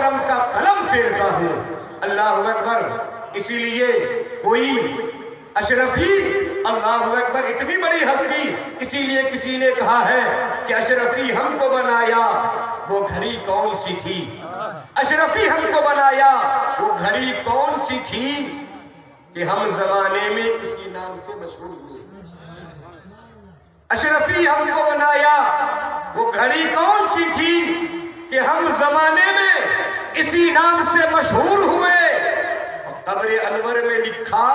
کرم کا قلم پھیرتا ہوں۔ اللہ اکبر۔ اسی لیے کوئی اشرفی، اللہ اکبر، اتنی بڑی ہستی، اسی لیے کسی نے کہا ہے کہ اشرفی ہم کو بنایا وہ گھڑی کون سی تھی، اشرفی ہم کو بنایا وہ گھڑی کون سی تھی کہ ہم زمانے میں کسی نام سے مشہور ہوئے۔ اشرفی ہم کو بنایا وہ گھڑی کون سی تھی کہ ہم زمانے میں اسی نام سے مشہور ہوئے۔ قبر انور میں لکھا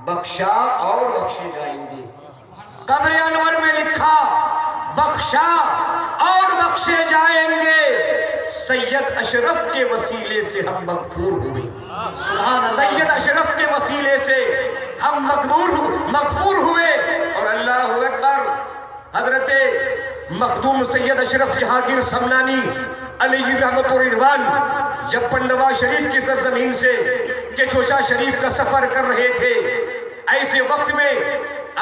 بخشا اور بخشے جائیں گے، قبر انور میں لکھا بخشا اور بخشے جائیں گے، سید اشرف کے وسیلے سے ہم مغفور ہوئے، سید اشرف کے وسیلے سے ہم مغفور ہوئے۔ اور اللہ اکبر، حضرت مخدوم سید اشرف جہانگیر سمنانی علیہ رحمت و رضوان جب پنڈوا شریف کی سرزمین سے چوچا شریف کا سفر کر رہے تھے، ایسے وقت میں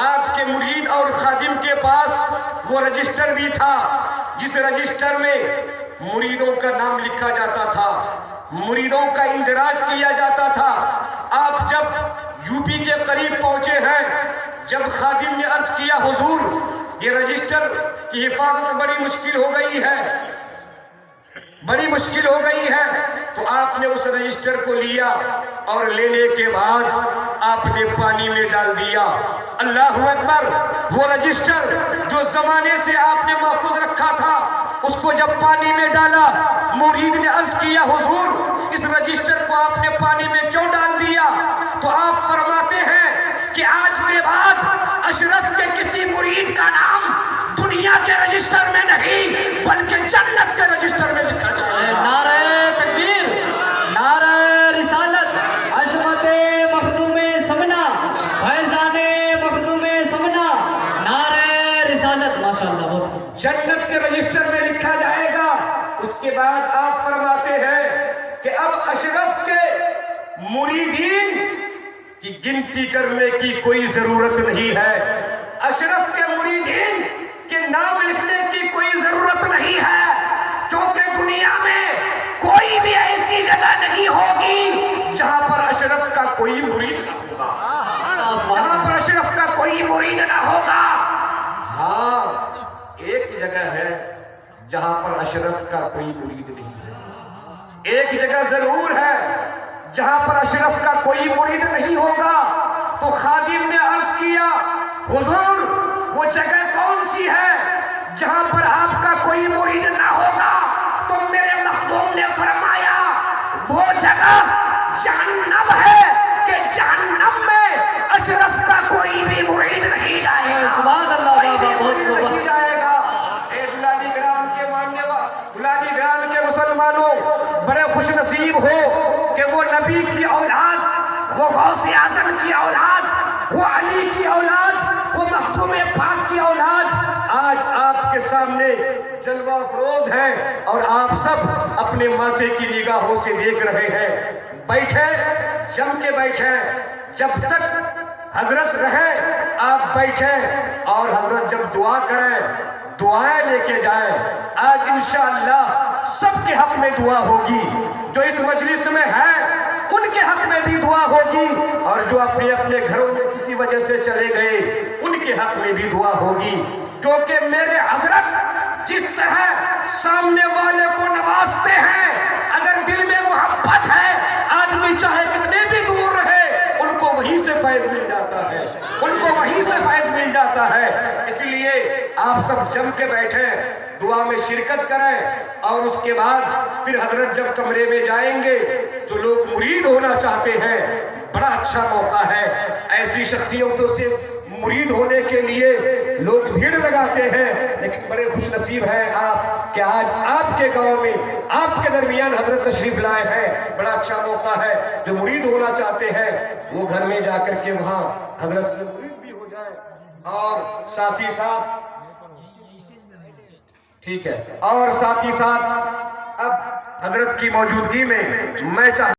آپ کے مرید اور خادم کے پاس وہ رجسٹر بھی تھا جس رجسٹر میں مریدوں کا نام لکھا جاتا تھا، مریدوں کا اندراج کیا جاتا تھا۔ آپ جب یو پی کے قریب پہنچے ہیں، جب خادم نے عرض کیا حضور یہ رجسٹر کی حفاظت بڑی مشکل ہو گئی ہے، بڑی مشکل ہو گئی ہے، تو آپ نے اس رجسٹر کو لیا اور لینے کے بعد آپ نے پانی میں ڈال دیا۔ اللہ اکبر، وہ رجسٹر جو زمانے سے آپ نے محفوظ رکھا تھا اس کو جب پانی میں ڈالا، مرید نے عرض کیا حضور اس رجسٹر کو آپ نے پانی میں کیوں ڈال دیا؟ تو آپ فرماتے ہیں کہ آج کے بعد اشرف کے کسی مرید کا نام دنیا کے رجسٹر میں نہیں بلکہ جنت کے رجسٹر میں لکھا جائے گا۔ نعرہ تکبیر، نعرہ رسالت، عظمت مخدوم سمنا، فیضان مخدوم سمنا، نعرہ رسالت، ماشاءاللہ بہت جنت کے رجسٹر میں لکھا جائے گا۔ اس کے بعد آپ فرماتے ہیں کہ اب اشرف کے مریدین کی گنتی کرنے کی کوئی ضرورت نہیں ہے، اشرف کے مریدین کے نام لکھنے کی کوئی ضرورت نہیں ہے، کیونکہ دنیا میں کوئی بھی ایسی جگہ نہیں ہوگی جہاں پر اشرف کا کوئی مرید نہ ہوگا، جہاں پر اشرف کا کوئی مرید نہ ہوگا۔ ہاں، ایک جگہ ہے جہاں پر اشرف کا کوئی مرید نہیں ہے، ایک جگہ ضرور ہے جہاں پر اشرف کا کوئی مرید نہیں ہوگا۔ تو خادم نے عرض کیا حضور وہ جگہ کون سی ہے جہاں پر آپ کا کوئی مرید نہ ہوگا؟ تو میرے مخدوم نے فرمایا وہ جگہ جہنم ہے کہ جہنم میں اشرف کا کوئی بھی مرید نہیں جائے گا، سبحان اللہ، کوئی بھی مرید نہیں جائے گا۔ اے دلانی گرام کے ماننے دلانی گرام کے مسلمانوں، بڑے خوش نصیب ہو کہ وہ نبی کی اولاد، وہ غوث اعظم کی اولاد، وہ علی کی اولاد، وہ مخدوم پاک کی اولاد آج آپ کے سامنے جلوہ افروز ہیں اور آپ سب اپنے ماتھے کی نگاہوں سے دیکھ رہے ہیں۔ بیٹھے، جم کے بیٹھے، جب تک حضرت رہے آپ بیٹھے اور حضرت جب دعا کریں دعائیں لے کے جائیں۔ آج انشاءاللہ سب کے حق میں دعا ہوگی، جو اس مجلس میں ہیں ان کے حق میں بھی دعا ہوگی، اور جو اپنے اپنے گھروں میں کسی وجہ سے چلے گئے ان کے حق میں بھی دعا ہوگی، کیونکہ میرے حضرت جس طرح سامنے والے کو نوازتے ہیں، اگر دل میں محبت ہے آدمی چاہے کتنے بھی دور رہے ان کو وہیں سے فیض مل جاتا ہے، ان کو وہیں سے فیض مل جاتا ہے۔ اس لیے آپ سب جم کے بیٹھیں، دعا میں شرکت کریں، اور اس کے بعد پھر حضرت جب کمرے میں جائیں گے جو لوگ مرید ہونا چاہتے ہیں بڑا اچھا موقع ہے، ایسی شخصیتوں سے مرید ہونے کے لیے لوگ بھیڑ لگاتے ہیں، لیکن بڑے خوش نصیب ہیں آپ کہ آج آپ کے گاؤں میں آپ کے درمیان حضرت تشریف لائے ہیں۔ بڑا اچھا موقع ہے، جو مرید ہونا چاہتے ہیں وہ گھر میں جا کر کے وہاں حضرت سے مرید بھی ہو جائیں، اور ساتھ ہی ساتھ ٹھیک ہے، اور ساتھ ہی ساتھ اب حضرت کی موجودگی میں میں چاہتا